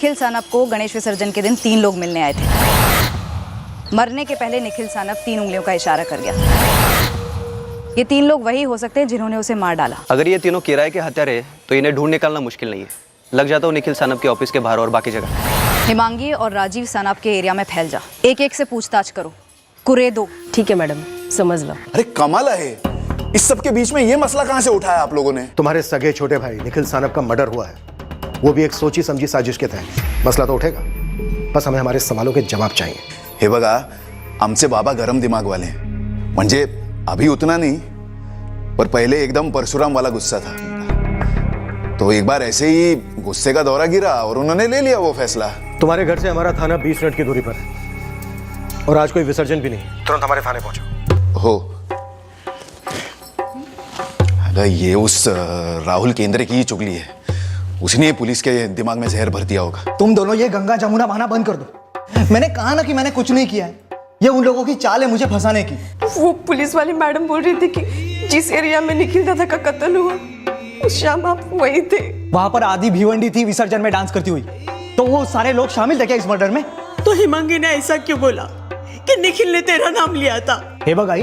निखिल सानप को गणेश विसर्जन के दिन 3 लोग मिलने आए थे। मरने के पहले निखिल सानप 3 उंगलियों का इशारा कर गया। ये 3 लोग वही हो सकते हैं जिन्होंने उसे मार डाला। अगर ये तीनों किराए के हत्यारे हैं तो इन्हें ढूंढ निकालना मुश्किल नहीं है। लग जाता हूँ निखिल सानप के ऑफिस के बाहर और बाकी जगह। हिमांगी और राजीव सानप के एरिया में फैल जा, एक एक से पूछताछ करो, कुरे दो। ठीक है मैडम, समझ लो। अरे कमाल है, इस सब के बीच में ये मसला कहाँ से उठाया आप लोगों ने? तुम्हारे सगे छोटे भाई निखिल सानप का मर्डर हुआ है, वो भी एक सोची समझी साजिश के तहत। मसला तो उठेगा, बस हमें हमारे सवालों के जवाब चाहिए। हे बघा, आमचे बाबा गरम दिमाग वाले हैं। म्हणजे अभी उतना नहीं, पर पहले एकदम परशुराम वाला गुस्सा था। तो एक बार ऐसे ही गुस्से का दौरा गिरा और उन्होंने ले लिया वो फैसला। तुम्हारे घर से हमारा थाना 20 मिनट की दूरी पर है और आज कोई विसर्जन भी नहीं। तुरंत हमारे थाने पहुंचो। हो, अगर ये उस राहुल केंद्रे की ही चुगली है, उसने पुलिस के दिमाग में जहर भर दिया होगा। तुम दोनों ये गंगा जमुना बहाना बंद कर दो। मैंने कहा ना कि मैंने कुछ नहीं किया है, ये उन लोगों की चाल है मुझे फंसाने की। वो पुलिस वाली मैडम बोल रही थी कि जिस एरिया में निखिल दादा का कत्ल हुआ उस शाम आप वही थे। वहां पर आधी भिवंडी थी विसर्जन में डांस करती हुई, तो वो सारे लोग शामिल थे क्या इस मर्डर में? तो हिमांगी ने ऐसा क्यों बोला कि निखिल ने तेरा नाम लिया था? हे बगाई,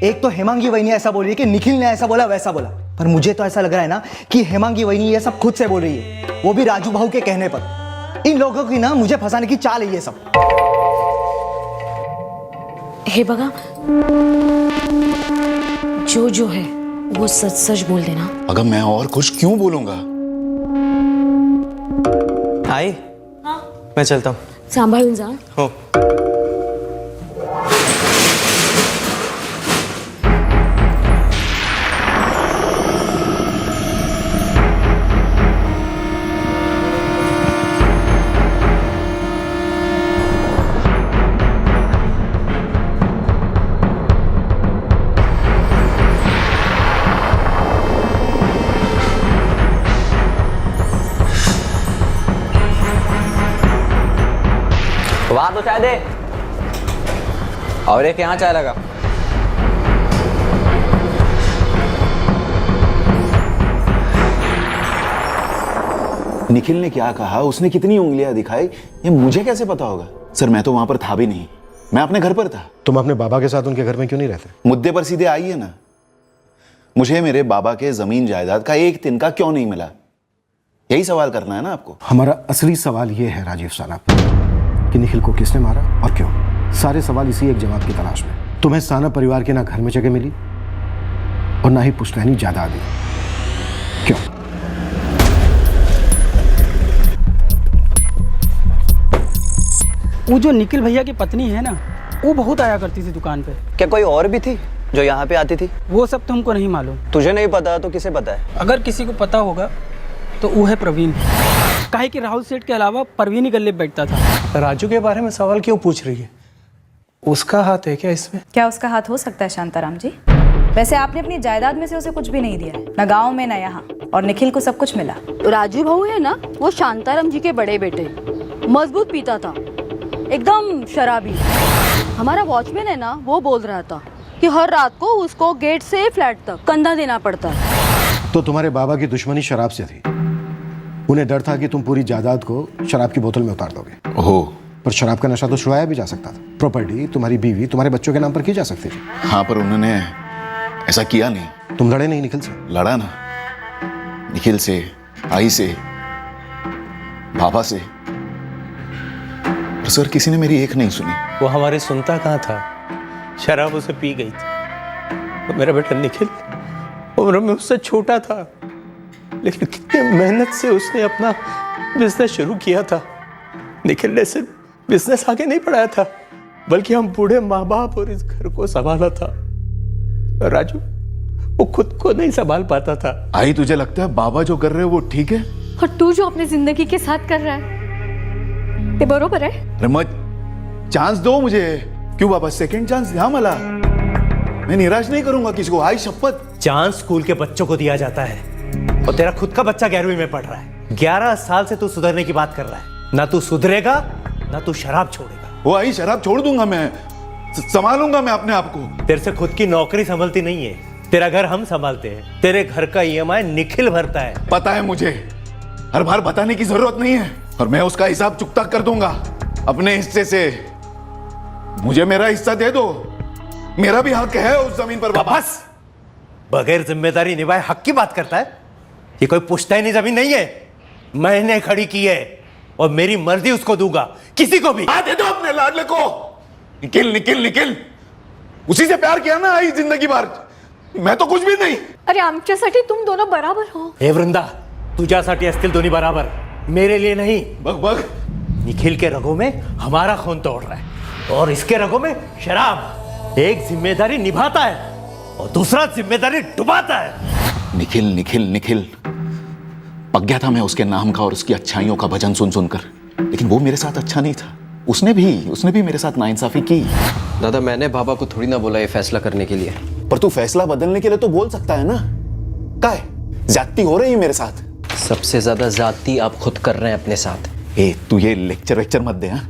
एक तो हेमांगी वहीनी ऐसा बोल रही है कि निखिल ने ऐसा बोला वैसा बोला, पर मुझे तो ऐसा लग रहा है ना कि हेमांगी वहीनी ये सब खुद से बोल रही है, वो भी राजू भाऊ के कहने पर। इन लोगों की ना मुझे फंसाने की चाल है ये सब। हे बगा, जो है वो सच सच बोल देना। अगर मैं और कुछ क्यों बोलूंगा? आई, मैं चलता हूँ। सांभाळून जा। हो। वहां तो चाय दे और एक यहाँ चाय लगा। निखिल ने क्या कहा, उसने कितनी उंगलियां दिखाई, ये मुझे कैसे पता होगा? सर मैं तो वहां पर था भी नहीं, मैं अपने घर पर था। तुम अपने बाबा के साथ उनके घर में क्यों नहीं रहते? मुद्दे पर सीधे आइए ना। मुझे मेरे बाबा के जमीन जायदाद का एक तिनका क्यों नहीं मिला, यही सवाल करना है ना आपको। हमारा असली सवाल ये है राजीव सानप कि निखिल को किसने मारा और क्यों। सारे सवाल इसी एक जवाब की तलाश में। तुम्हें सानप परिवार के ना घर में जगह मिली और ना ही पुश्तैनी जायदाद दी, क्यों? वो जो निखिल भैया की पत्नी है ना, वो बहुत आया करती थी दुकान पे। क्या कोई और भी थी जो यहाँ पे आती थी? वो सब तो हमको नहीं मालूम। तुझे नहीं पता तो किसे पता है? अगर किसी को पता होगा तो वो है प्रवीण। काहे कि राहुल सेठ के अलावा परवीन ही गले बैठता था। राजू के बारे में सवाल क्यों पूछ रही है? उसका हाथ है क्या इसमें? क्या उसका हाथ हो सकता है शांताराम जी? वैसे आपने अपनी जायदाद में से उसे कुछ भी नहीं दिया है, ना गाँव में ना यहाँ, और निखिल को सब कुछ मिला। राजू भाऊ है ना, वो शांताराम जी के बड़े बेटे, मजबूत पीता था, एकदम शराबी। हमारा वॉचमैन है ना, वो बोल रहा था कि हर रात को उसको गेट से फ्लैट तक कंधा देना पड़ता है। तो तुम्हारे बाबा की दुश्मनी शराब से थी। उन्हें डर था कि तुम पूरी जायदाद को शराब की बोतल में उतार दोगे। ओहो, पर शराब का नशा तो छुड़ाया भी जा सकता था। प्रॉपर्टी तुम्हारी बीवी, तुम्हारे बच्चों के नाम पर की जा सकती थी। हाँ, पर उन्होंने ऐसा किया नहीं। तुम लड़े नहीं निखिल से? लड़ा ना, निखिल से, आई से, बाबा से, पर सर किसी ने मेरी एक नहीं सुनी। वो हमारे सुनता कहाँ था, शराब उसे पी गई थी। तो मेरा बेटा निखिल उम्र में उससे छोटा था, लेकिन कितने मेहनत से उसने अपना बिजनेस शुरू किया था। निखिल ने सिर्फ बिजनेस आगे नहीं बढ़ाया था, बल्कि हम बूढ़े माँ बाप और इस घर को संभाला था। राजू वो खुद को नहीं संभाल पाता था। आई, तुझे लगता है बाबा जो कर रहे हैं वो ठीक है? और तू जो अपनी जिंदगी के साथ कर रहा है ते बरोबर है? अरे मत, चांस दो मुझे। क्यों बाबा, सेकंड चांस द्या मला। मैं निराश नहीं करूंगा किसी को, आई शपथ। चांस स्कूल के बच्चों को दिया जाता है और तेरा खुद का बच्चा 11वीं में पढ़ रहा है। 11 साल से तू सुधरने की बात कर रहा है। ना तू सुधरेगा ना तू शराब छोड़ेगा। वो आई, शराब छोड़ दूंगा मैं, संभालूंगा मैं अपने आप को। तेरे से खुद की नौकरी संभलती नहीं है, तेरा घर हम संभालते हैं। तेरे घर का EMI निखिल भरता है। पता है मुझे, हर बार बताने की जरूरत नहीं है। और मैं उसका हिसाब चुकता कर दूंगा अपने हिस्से से। मुझे मेरा हिस्सा दे दो, मेरा भी हक है उस जमीन पर। बाबा बस, बगैर जिम्मेदारी निभाए हक की बात करता है। ये कोई पुश्तैनी जमीन नहीं है, मैंने खड़ी की है और मेरी मर्जी उसको दूंगा, किसी को भी। दे दो अपने लाडले को। निखिल निखिल निखिल, उसी से प्यार किया ना आई जिंदगी भर, मैं तो कुछ भी नहीं। अरे आमच्यासाठी तुम दोनों बराबर हो। हे वृंदा, तुझ्यासाठी असतील दोन्ही बराबर, मेरे लिए नहीं। बग बग, निखिल के रगों में हमारा खून तोड़ रहा है और इसके रगों में शराब। एक जिम्मेदारी निभाता है और दूसरा जिम्मेदारी डुबाता है। निखिल निखिल निखिल, पक गया था मैं उसके नाम का और उसकी अच्छाइयों का भजन सुन सुनकर, लेकिन वो मेरे साथ अच्छा नहीं था। उसने भी मेरे साथ नाइंसाफी की। दादा, मैंने बाबा को थोड़ी ना बोला ये फैसला करने के लिए। पर तू फैसला बदलने के लिए तो बोल सकता है ना। क्या है, ज्यादती हो रही है मेरे साथ? सबसे ज्यादा ज्यादती आप खुद कर रहे हैं अपने साथ। ए, तू ये लेक्चर वेक्चर मत दे। हाँ,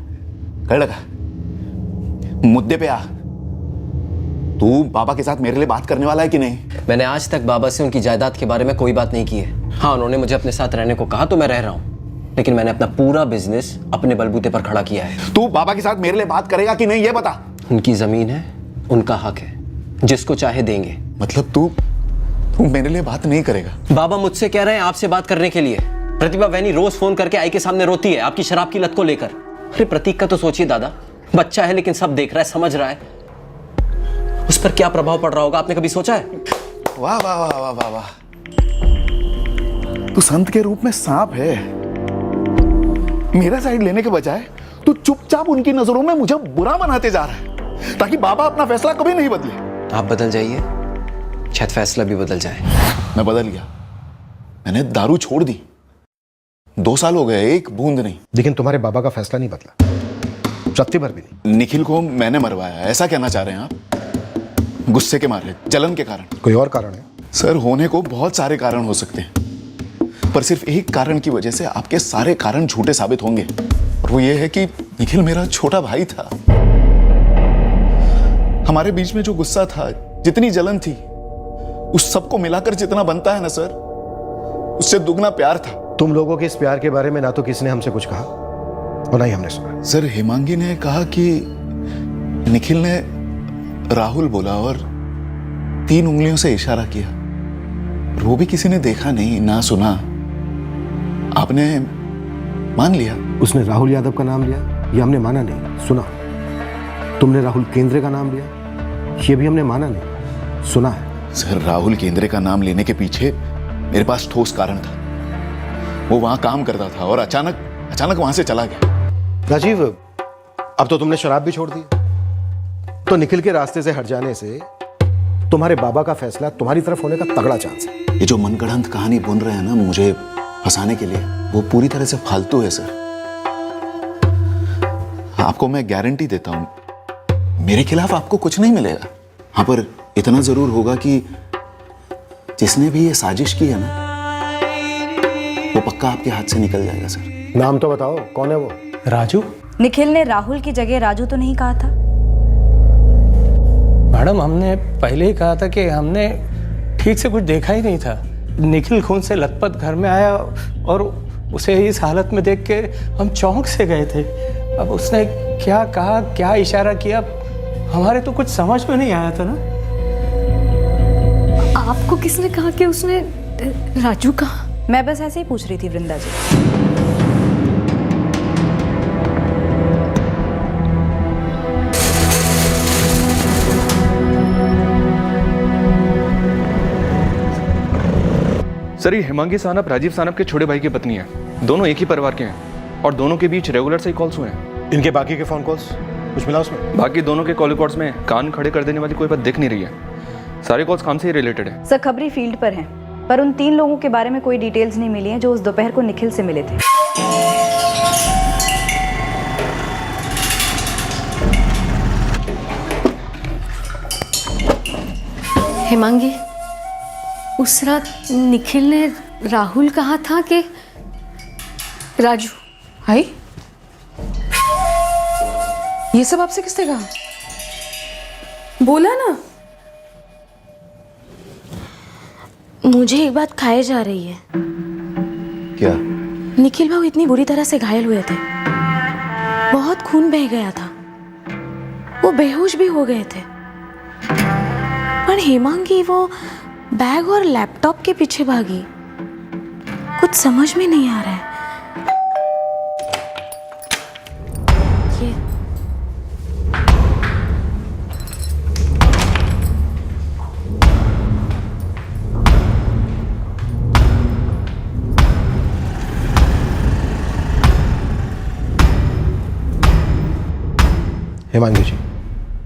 कर लगा, मुद्दे पे आ। तू बाबा के साथ मेरे लिए बात करने वाला है कि नहीं? मैंने आज तक बाबा से उनकी जायदाद के बारे में कोई बात नहीं की है। हाँ, उन्होंने मुझे अपने साथ रहने को कहा तो मैं रह रहा हूँ, लेकिन मैंने अपना पूरा बिजनेस अपने बलबूते पर खड़ा किया है। तू बाबा के साथ मेरे लिए बात करेगा कि नहीं ये बता। उनकी जमीन है, उनका हक है, जिसको चाहे देंगे। मतलब तू मेरे लिए बात नहीं करेगा? बाबा मुझसे कह रहे हैं आपसे बात करने के लिए। प्रतिभा वैनी रोज फोन करके आई के सामने रोती है आपकी शराब की लत को लेकर। अरे प्रतीक का तो सोचिए दादा, बच्चा है लेकिन सब देख रहा है, समझ रहा है, उस पर क्या प्रभाव पड़ रहा होगा आपने कभी सोचा है? वाह वाह वाह वाह वाह वाह, तू संत के रूप में सांप है। मेरा साइड लेने के बजाय तू चुपचाप उनकी नजरों में मुझे बुरा बनाते जा रहा है, ताकि बाबा अपना फैसला कभी नहीं बदले। आप बदल जाइए, शायद फैसला भी बदल जाए। मैं बदल गया, मैंने दारू छोड़ दी। 2 साल हो गए, एक बूंद नहीं। लेकिन तुम्हारे बाबा का फैसला नहीं बदला, रत्ती भर भी नहीं। निखिल को मैंने मरवाया, ऐसा कहना चाह रहे हैं आप? गुस्से के मारे, जलन के कारण? कोई और कारण है? सर, होने को बहुत सारे कारण हो सकते हैं, पर सिर्फ एक कारण की वजह से आपके सारे कारण झूठे साबित होंगे, और वो ये है कि निखिल मेरा छोटा भाई था। हमारे बीच में जो गुस्सा था, जितनी जलन थी, उस सबको मिलाकर जितना बनता है ना सर, उससे दुगना प्यार था। तुम लोगों के इस प्यार के बारे में ना तो किसी ने हमसे कुछ कहा और ना ही हमने सुना। सर, हेमांगी ने कहा कि निखिल ने राहुल बोला और 3 उंगलियों से इशारा किया, वो भी किसी ने देखा नहीं ना सुना, आपने मान लिया। उसने राहुल यादव का नाम लिया, ये हमने माना नहीं, सुना। तुमने राहुल केंद्रे का नाम लिया, ये भी हमने माना नहीं, सुना है। सर, राहुल केंद्रे का नाम लेने के पीछे मेरे पास ठोस कारण था। वो वहां काम करता था और अचानक वहां से चला गया। राजीव, अब तो तुमने शराब भी छोड़ दी, तो निखिल के रास्ते से हट जाने से तुम्हारे बाबा का फैसला तुम्हारी तरफ होने का तगड़ा चांस है। ये जो मनगढ़ंत कहानी बुन रहे हैं ना मुझे फंसाने के लिए, वो पूरी तरह से फालतू है सर। आपको मैं गारंटी देता हूं, मेरे खिलाफ आपको कुछ नहीं मिलेगा। हाँ, पर इतना जरूर होगा कि जिसने भी ये साजिश की है ना, वो पक्का आपके हाथ से निकल जाएगा सर। नाम तो बताओ, कौन है वो? राजू? निखिल ने राहुल की जगह राजू तो नहीं कहा था? मैडम, हमने पहले ही कहा था कि हमने ठीक से कुछ देखा ही नहीं था। निखिल खून से लथपथ घर में आया और उसे इस हालत में देख के हम चौंक से गए थे। अब उसने क्या कहा, क्या इशारा किया, हमारे तो कुछ समझ में नहीं आया था ना। आपको किसने कहा कि उसने राजू कहा? मैं बस ऐसे ही पूछ रही थी वृंदा जी। सर, ये हेमांगी सानप राजीव सानप के छोटे भाई की पत्नी है। दोनों एक ही परिवार के हैं और दोनों के बीच रेगुलर से ही कॉल्स हुए हैं। इनके बाकी के फोन कॉल्स कुछ मिला उसमें? बाकी दोनों के कॉल रिकॉर्ड्स में कान खड़े कर देने वाली कोई बात दिख नहीं रही है। सारे कॉल्स काम से ही रिलेटेड है। सर, खबरी फील्ड पर हैं, पर उन 3 लोगों के बारे में कोई डिटेल्स नहीं मिली हैं जो उस दोपहर को निखिल से मिले थे। हेमांगी, उस रात निखिल ने राहुल कहा था कि राजू। आई, ये सब आपसे किसने कहा? बोला ना। मुझे एक बात खाए जा रही है। क्या? निखिल भाऊ इतनी बुरी तरह से घायल हुए थे, बहुत खून बह गया था, वो बेहोश भी हो गए थे। पर हेमांगी वो बैग और लैपटॉप के पीछे भागी, कुछ समझ में नहीं आ रहा है। ये हेमांगी जी,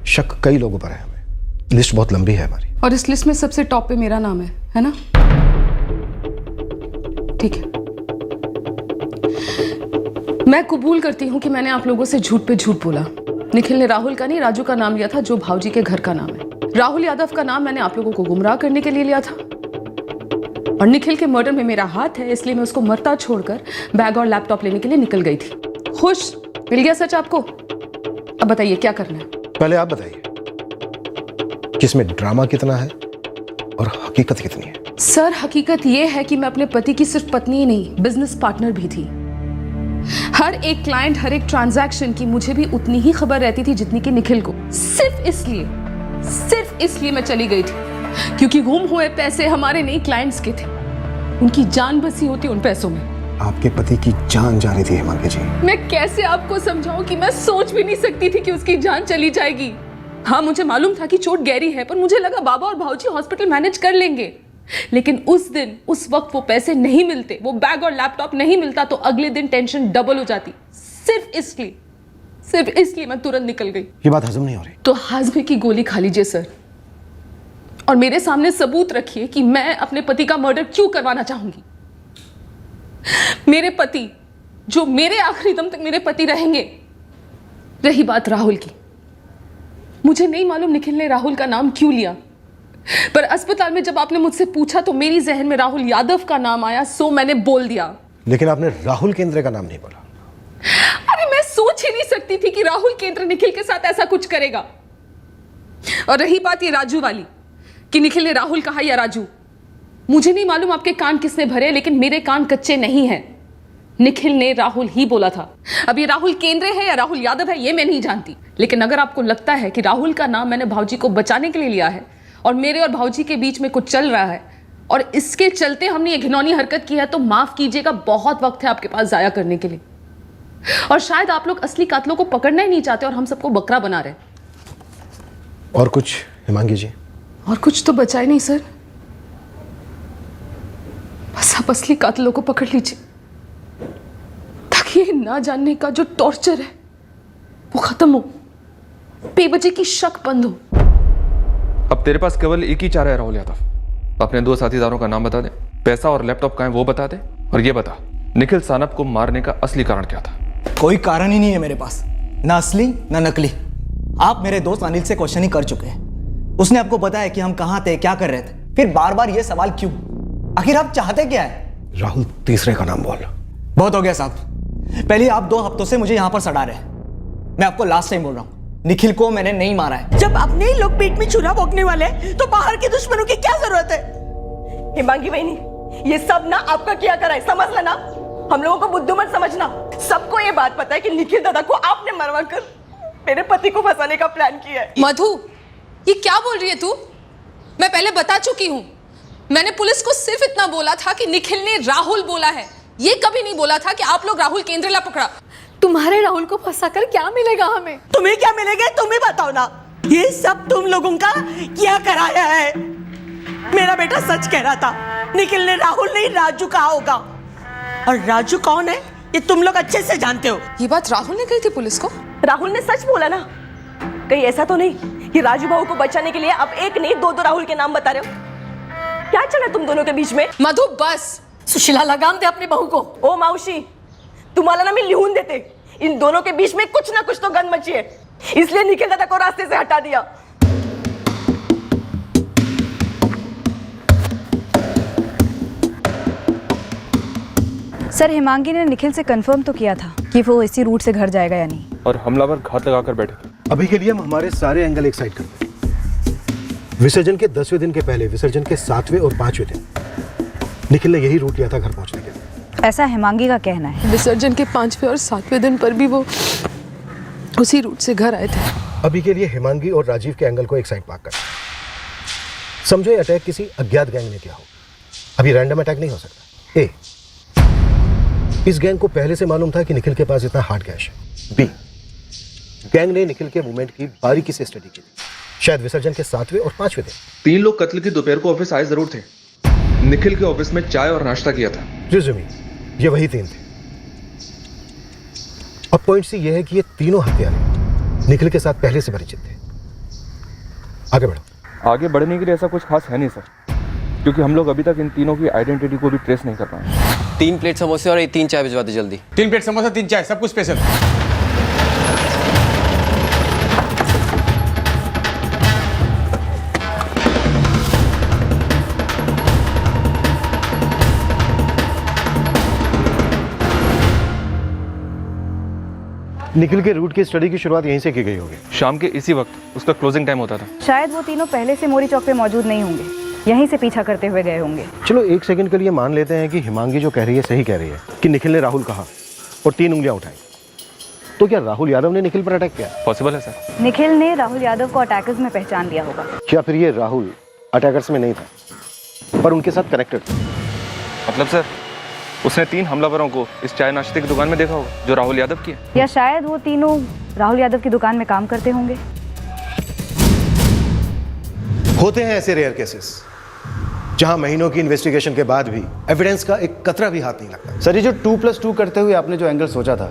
शक कई लोगों पर है, हमें लिस्ट बहुत लंबी है हमारी। और इस लिस्ट में सबसे टॉप पे मेरा नाम है ना? ठीक है, मैं कबूल करती हूं कि मैंने आप लोगों से झूठ पे झूठ बोला। निखिल ने राहुल का नहीं, राजू का नाम लिया था, जो भाऊजी के घर का नाम है। राहुल यादव का नाम मैंने आप लोगों को गुमराह करने के लिए लिया था। और निखिल के मर्डर में मेरा हाथ है, इसलिए मैं उसको मरता छोड़कर बैग और लैपटॉप लेने के लिए निकल गई थी। खुश? मिल गया सच आपको? अब बताइए क्या करना है। पहले आप बताइए कि इसमें ड्रामा कितना है और हकीकत कितनी है? सर, हकीकत यह है कि मैं अपने पति की सिर्फ पत्नी ही नहीं, बिजनेस पार्टनर भी थी। हर एक क्लाइंट, हर एक ट्रांजैक्शन की मुझे भी उतनी ही खबर रहती थी जितनी कि निखिल को। सिर्फ इसलिए मैं चली गई थी क्योंकि गुम हुए पैसे हमारे नहीं, क्लाइंट्स के थे। उनकी जान बसी होती उन पैसों में। आपके पति की जान जा रही थी हेमांगी जी। मैं कैसे आपको समझाऊं कि मैं सोच भी नहीं सकती थी कि उसकी जान चली जाएगी। हाँ, मुझे मालूम था कि चोट गहरी है, पर मुझे लगा बाबा और भाऊजी हॉस्पिटल मैनेज कर लेंगे। लेकिन उस दिन, उस वक्त वो पैसे नहीं मिलते, वो बैग और लैपटॉप नहीं मिलता, तो अगले दिन टेंशन डबल हो जाती। सिर्फ इसलिए मैं तुरंत निकल गई। ये बात हजम नहीं हो रही। तो हाजमे की गोली खा लीजिए सर, और मेरे सामने सबूत रखिए कि मैं अपने पति का मर्डर क्यों करवाना चाहूंगी। मेरे पति, जो मेरे आखिरी दम तक मेरे पति रहेंगे। रही बात राहुल की, मुझे नहीं मालूम निखिल ने राहुल का नाम क्यों लिया, पर अस्पताल में जब आपने मुझसे पूछा तो मेरी जहन में राहुल यादव का नाम आया, सो मैंने बोल दिया। लेकिन आपने राहुल केंद्रे का नाम नहीं बोला। अरे मैं सोच ही नहीं सकती थी कि राहुल केंद्र निखिल के साथ ऐसा कुछ करेगा। और रही बात ये राजू वाली कि निखिल ने राहुल कहा या राजू, मुझे नहीं मालूम आपके कान किसने भरे, लेकिन मेरे कान कच्चे नहीं हैं। निखिल ने राहुल ही बोला था। अब ये राहुल केंद्रे है या राहुल यादव है, ये मैं नहीं जानती, लेकिन अगर आपको लगता है कि राहुल का नाम मैंने भाऊजी को बचाने के लिए लिया है और मेरे और भाऊजी के बीच में कुछ चल रहा है और इसके चलते हमने ये घिनौनी हरकत की है, तो माफ कीजिएगा, बहुत वक्त है आपके पास जाया करने के लिए। और शायद आप लोग असली कातलों को पकड़ना ही नहीं चाहते और हम सबको बकरा बना रहे। और कुछ हेमांगी जी? और कुछ तो बचा ही नहीं सर, बस आप असली कातलों को पकड़ लीजिए ताकि ये ना जानने का जो टॉर्चर है वो खत्म हो, बेवजह की शक बंद हो। अब तेरे पास केवल एक ही चारा है राहुल यादव। अपने 2 साथीदारों का नाम बता दे, पैसा और लैपटॉप कहाँ है वो बता दे, और ये बता निखिल सानप को मारने का असली कारण क्या था? कोई कारण ही नहीं है मेरे पास, ना असली ना नकली। आप मेरे दोस्त अनिल से क्वेश्चन ही कर चुके हैं। उसने आपको बताया कि हम कहाँ थे, क्या कर रहे थे, फिर बार बार ये सवाल क्यों? आखिर आप चाहते क्या है? राहुल तीसरे का नाम बोल। बहुत हो गया साहब, पहले आप 2 हफ्तों से मुझे यहां पर सड़ा रहे हैं। मैं आपको लास्ट टाइम बोल रहा हूं, निखिल को मैंने नहीं मारा है। जब अपने ही लोग पेट में छुरा भोंकने वाले तो बाहर के दुश्मनों की क्या जरूरत है? हेमांगी बहनी, ये सब ना आपका किया करा है, समझ लेना। हम लोगों को बुद्धू मत समझना। सबको ये बात पता है कि निखिल दादा को आपने मरवा कर मेरे पति को फंसाने का प्लान किया है। मधु, ये क्या बोल रही है तू? मैं पहले बता चुकी हूं, मैंने पुलिस को सिर्फ इतना बोला था कि निखिल ने राहुल बोला है, ये कभी नहीं बोला था कि आप लोग राहुल केंद्रेला पकड़ा। तुम्हारे राहुल को फंसाकर क्या मिलेगा हमें? तुम्हें क्या मिलेगा तुम ही बताओ ना। ये सब तुम लोगों का क्या कराया है? मेरा बेटा सच कह रहा था, निखिल ने राहुल नहीं राजू कहा होगा, और राजू कौन है ये तुम लोग अच्छे से जानते हो। ये बात राहुल ने कही थी पुलिस को? राहुल ने सच बोला ना? कहीं ऐसा तो नहीं कि राजू भाऊ को बचाने के लिए अब एक नहीं 2 राहुल के नाम बता रहे हो? क्या चला तुम दोनों के बीच में? मधु बस, सुशीला लगाम दे अपनी बहू को। ओ मावशी, तुम्हाला ना मैं लिहून देते, इन दोनों के बीच में कुछ ना कुछ तो गंद मची है, इसलिए निखिल दादा को रास्ते से हटा दिया। सर, हेमांगी ने निखिल से कंफर्म तो किया था कि वो इसी रूट से घर जाएगा या नहीं, और हमलावर घात लगाकर बैठे थे। अभी के लिए हम हमारे सारे एंगल एक साइड करते हैं। विसर्जन के 10वें दिन के पहले, विसर्जन के 7वें और 5वें दिन निखिल ने यही रूट लिया था घर पहुंचने के लिए। ऐसा हेमांगी का कहना है। विसर्जन के 5वें और 7वें दिन पर भी वो उसी रूट से घर आए थे। अभी के लिए हेमांगी और राजीव के एंगल को एक साइड पार्क कर। समझो ये अटैक किसी अज्ञात गैंग ने किया हो। अभी रैंडम अटैक नहीं हो सकता। ए, इस गैंग को पहले से मालूम था कि निखिल के पास इतना हार्ड कैश है। बी, गैंग ने निखिल के मूवमेंट की बारीकी से स्टडी की थी, शायद विसर्जन के 7वें और 5वें दिन। 3 लोग कत्ल की दोपहर को ऑफिस आए जरूर थे। निखिल के ऑफिस में चाय और नाश्ता किया था। रिज्यूमी, ये वही 3 थे। अब पॉइंट सी ये है कि ये तीनों हत्यारे निखिल के साथ पहले से परिचित थे। आगे बढ़ो। आगे बढ़ने के लिए ऐसा कुछ खास है नहीं सर, क्योंकि हम लोग अभी तक इन तीनों की आइडेंटिटी को भी ट्रेस नहीं कर पाए। 3 प्लेट समोसे और 3 चाय भिजवा दे जल्दी। 3 प्लेट समोसा, 3 चाय, सब कुछ स्पेशल। निखिल के रूट की स्टडी की शुरुआत यहीं से की गई होगी। शाम के इसी वक्त उसका क्लोजिंग टाइम होता था। शायद वो तीनों पहले से मोरी चौक पे मौजूद नहीं होंगे, यहीं से पीछा करते हुए गए होंगे। चलो एक सेकंड के लिए मान लेते हैं कि हिमांगी जो कह रही है सही कह रही है कि निखिल ने राहुल कहा और 3 उंगलियां उठाई। तो क्या राहुल यादव ने निखिल पर अटैक किया? पॉसिबल है सर। निखिल ने राहुल यादव को अटैकर्स में पहचान लिया होगा। या फिर ये राहुल अटैकर्स में नहीं था पर उनके साथ कनेक्टेड था। मतलब सर उसने 3 हमलावरों को इस चाय नाश्ते की दुकान में देखा होगा जो राहुल यादव की है। या शायद वो तीनों राहुल यादव की दुकान में काम करते होंगे। होते हैं ऐसे रेयर केसेस जहां महीनों की इन्वेस्टिगेशन के बाद भी एविडेंस का एक कतरा भी हाथ नहीं लगता। सर ये जो 2+2 करते हुए आपने जो एंगल सोचा था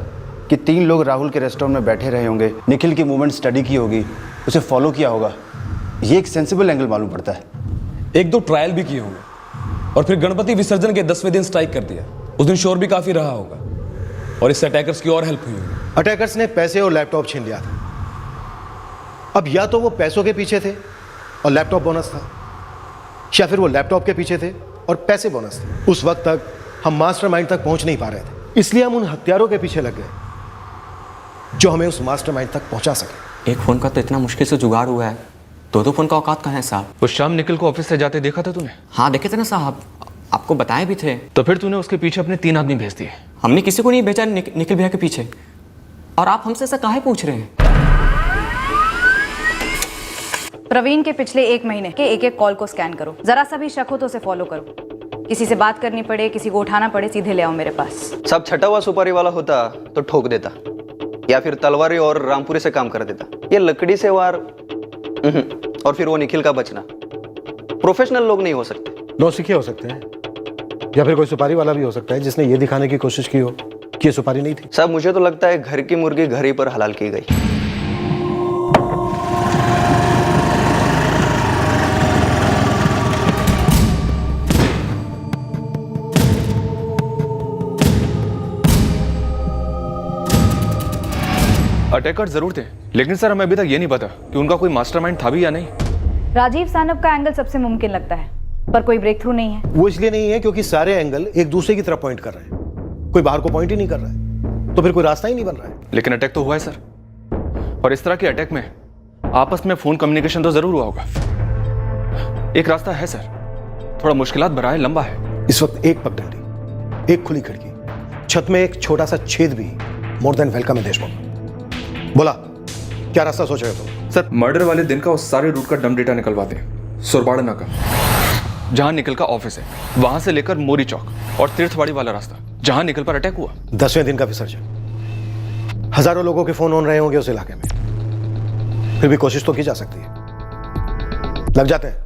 कि 3 लोग राहुल के रेस्टोरेंट में बैठे रहे होंगे, निखिल की मूवमेंट स्टडी की होगी, उसे फॉलो किया होगा, ये एक सेंसिबल एंगल मालूम पड़ता है। 1-2 ट्रायल भी किए होंगे और फिर गणपति विसर्जन के 10वें दिन स्ट्राइक कर दिया। उस दिन शोर भी काफी रहा होगा और इससे अटैकर्स की और हेल्प हुई होगी। अटैकर्स ने पैसे और लैपटॉप छीन लिया था। अब या तो वो पैसों के पीछे थे और लैपटॉप बोनस था, या फिर वो लैपटॉप के पीछे थे और पैसे बोनस थे। उस वक्त तक हम मास्टरमाइंड तक पहुंच नहीं पा रहे थे, इसलिए हम उन हत्यारों के पीछे लग गए जो हमें उस मास्टरमाइंड तक पहुंचा सके। एक फोन का तो इतना मुश्किल से जुगाड़ हुआ है, 2 फोन का औकात कहाँ है साहब? उस शाम निखिल को ऑफिस से जाते देखा था तूने? हाँ देखे थे ना साहब, आपको बताए भी थे। तो फिर तूने उसके पीछे अपने 3 आदमी भेज दिए। हमने किसी को नहीं भेजा निखिल भैया के पीछे, और आप हमसे ऐसा काहे पूछ रहे हैं? प्रवीण के पिछले 1 महीने के एक कॉल को स्कैन करो। जरा सा भी शक हो तो उसे फॉलो करो। किसी से बात करनी पड़े, किसी को उठाना पड़े, सीधे ले आओ मेरे पास। सब छटा हुआ सुपारी वाला होता तो ठोक देता, या फिर तलवारी और रामपुरी से काम कर देता। ये लकड़ी से वार और फिर वो निखिल का बचना। प्रोफेशनल लोग नहीं हो सकते। नौसिखिए हो सकते हैं, या फिर कोई सुपारी वाला भी हो सकता है जिसने ये दिखाने की कोशिश की हो कि ये सुपारी नहीं थी। सब मुझे तो लगता है घर की मुर्गी घर ही पर हलाल की गई। अटैकर जरूर थे, लेकिन सर हमें अभी तक ये नहीं पता कि उनका कोई मास्टरमाइंड था भी या नहीं। राजीव सानप का एंगल सबसे मुमकिन लगता है, पर कोई ब्रेक थ्रू नहीं है। वो इसलिए नहीं है क्योंकि सारे एंगल एक दूसरे की तरफ पॉइंट कर रहे हैं, कोई बाहर को पॉइंट ही नहीं कर रहा है, तो फिर कोई रास्ता ही नहीं बन रहा है। लेकिन अटैक तो हुआ है सर, और इस तरह के अटैक में आपस में फोन कम्युनिकेशन तो जरूर हुआ होगा। एक रास्ता है सर, थोड़ा मुश्किलात भरा है, लंबा है। इस वक्त एक पगडंडी, एक खुली खिड़की, छत में एक छोटा सा छेद भी मोर देन वेलकम है देशमुख। बोला क्या रास्ता सोच रहे हो? सर मर्डर वाले दिन का उस सारे रूट का डम डेटा निकलवाते हैं। सुरबाड़ा नाका जहां निखिल का ऑफिस है, वहां से लेकर मोरी चौक और तीर्थवाड़ी वाला रास्ता जहां निखिल पर अटैक हुआ। 10वें दिन का विसर्जन, हजारों लोगों के फोन ऑन रहे होंगे उस इलाके में, फिर भी कोशिश तो की जा सकती है। लग जाते हैं।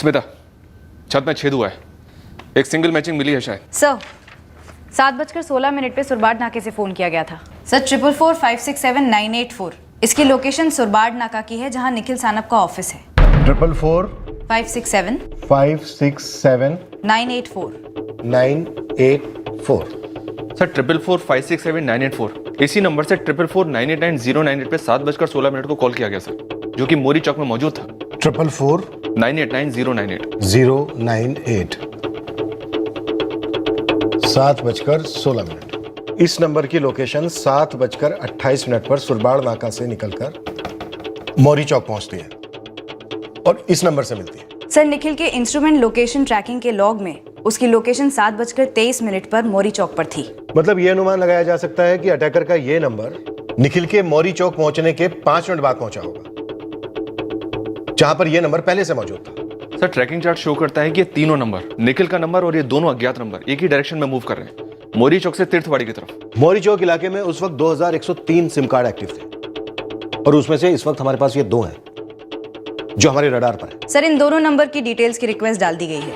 स्मिता, छत में छेद हुआ है, एक सिंगल मैचिंग मिली है शायद। सर 7:16 पे सुरबाड नाके से फोन किया गया था। सर 444567984 इसकी लोकेशन सुरबाड नाका की है जहां निखिल सानप का ऑफिस है। 444 567 567 984 984। सर 444567984 इसी नंबर से 444989098 पे 7:16 को कॉल किया गया सर, जो कि मोरी चौक में मौजूद था। 444 989098 098 7:16। इस नंबर की लोकेशन 7:28 पर सुरबाड़ नाका से निकलकर मौरी चौक पहुंचती है और इस नंबर से मिलती है। सर निखिल के इंस्ट्रूमेंट लोकेशन ट्रैकिंग के लॉग में उसकी लोकेशन 7:23 पर मोरी चौक पर थी। मतलब ये अनुमान लगाया जा सकता है कि अटैकर का ये नंबर निखिल के मौरी चौक पहुंचने के 5 मिनट बाद पहुंचा होगा, जहां पर यह नंबर पहले से मौजूद था। सर ट्रैकिंग चार्ट शो करता है कि ये तीनों नंबर, निखिल का नंबर और ये दोनों अज्ञात नंबर एक ही डायरेक्शन में मूव कर रहे हैं, मोरी चौक से तीर्थवाड़ी की तरफ। मोरी चौक इलाके में उस वक्त 2103 सिम कार्ड एक्टिव थे और उसमें से इस वक्त हमारे पास ये 2 हैं जो हमारे रडार पर है। सर इन दोनों नंबर की डिटेल्स की रिक्वेस्ट डाल दी गई है।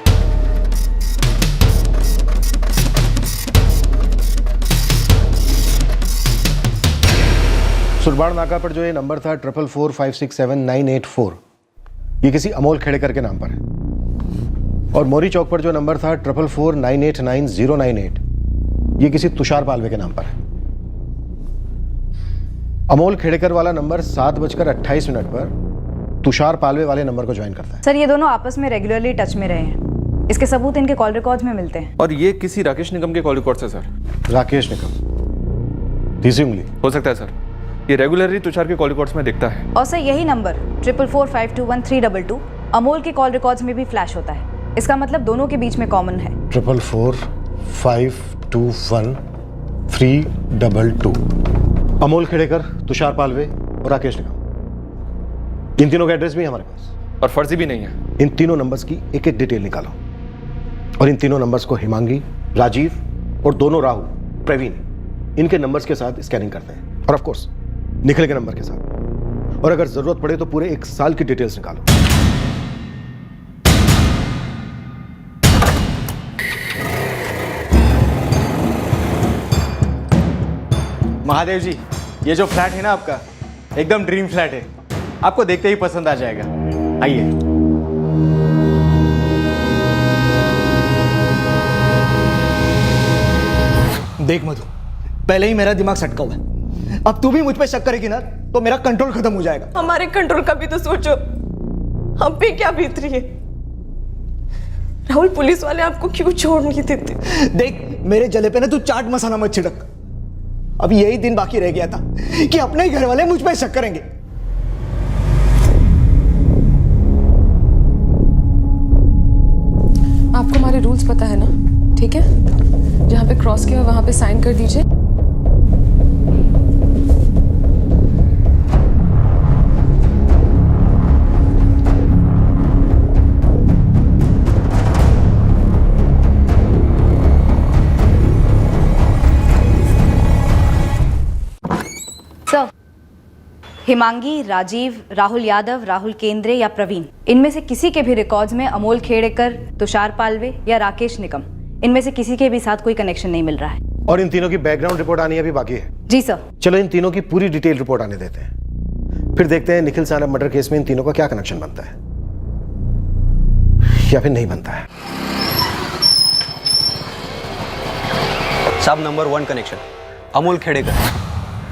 सुरबाड़ नाका पर जो ये नंबर था 444567984 ये किसी अमोल खेड़ेकर के नाम पर है और मोरी चौक पर जो नंबर था 444989098 ये किसी तुषार पालवे के नाम पर है। अमोल खेड़ेकर वाला नंबर 7:28 पर तुषार पालवे वाले नंबर को ज्वाइन करता है। सर ये दोनों आपस में रेगुलरली टच में रहे हैं, इसके सबूत इनके कॉल रिकॉर्ड्स में मिलते हैं। और ये किसी राकेश निगम के कॉल रिकॉर्ड है सर। राकेश निगम, तीसरी उंगली हो सकता है सर, ये रेगुलरली तुषार के कॉल रिकॉर्ड्स में दिखता है। और सर यही नंबर 444521322 अमोल के कॉल रिकॉर्ड्स में भी फ्लैश होता है। इसका मतलब दोनों के बीच में कॉमन है। 444521322 अमोल खेड़ेकर, तुषार पालवे और राकेश निगम, इन तीनों का एड्रेस भी है हमारे पास और फर्जी भी नहीं है। इन तीनों नंबर्स की एक एक डिटेल निकालो और इन तीनों नंबर्स को हिमांगी, राजीव और दोनों राहुल, प्रवीण, इनके नंबर्स के साथ स्कैनिंग करते हैं और ऑफ कोर्स निखिल के नंबर के साथ, और अगर जरूरत पड़े तो पूरे 1 साल की डिटेल्स निकालो। महादेव जी, ये जो फ्लैट है ना आपका, एकदम ड्रीम फ्लैट है, आपको देखते ही पसंद आ जाएगा। आइए। देख मधु, पहले ही मेरा दिमाग सटका हुआ है, अब तू भी मुझ पे शक करेगी ना तो मेरा कंट्रोल खत्म हो जाएगा। हमारे कंट्रोल का भी तो सोचो, हम पे क्या बीत रही है। राहुल, पुलिस वाले आपको क्यों छोड़ नहीं देते? देख, मेरे जले पे ना तू चाट मसाला मत छिड़क। अब यही दिन बाकी रह गया था कि अपने ही घर वाले मुझ पे शक करेंगे। आपको हमारे रूल्स पता है ना, ठीक है? जहाँ पे क्रॉस किया वहाँ पे साइन कर दीजिए। सर हिमांगी, राजीव, राहुल यादव, राहुल केंद्रे या प्रवीण, इनमें से किसी के भी रिकॉर्ड्स में अमोल खेड़ेकर, तुषार पालवे या राकेश निगम, इनमें से किसी के भी साथ कोई कनेक्शन नहीं मिल रहा है। और इन तीनों की बैकग्राउंड रिपोर्ट आनी अभी बाकी है। जी सर। चलो इन तीनों की पूरी डिटेल रिपोर्ट आने देते हैं, फिर देखते हैं निखिल सानप मर्डर केस में इन तीनों का क्या कनेक्शन बनता है या फिर नहीं बनता है। साहब number 1 connection Amol Khedekar,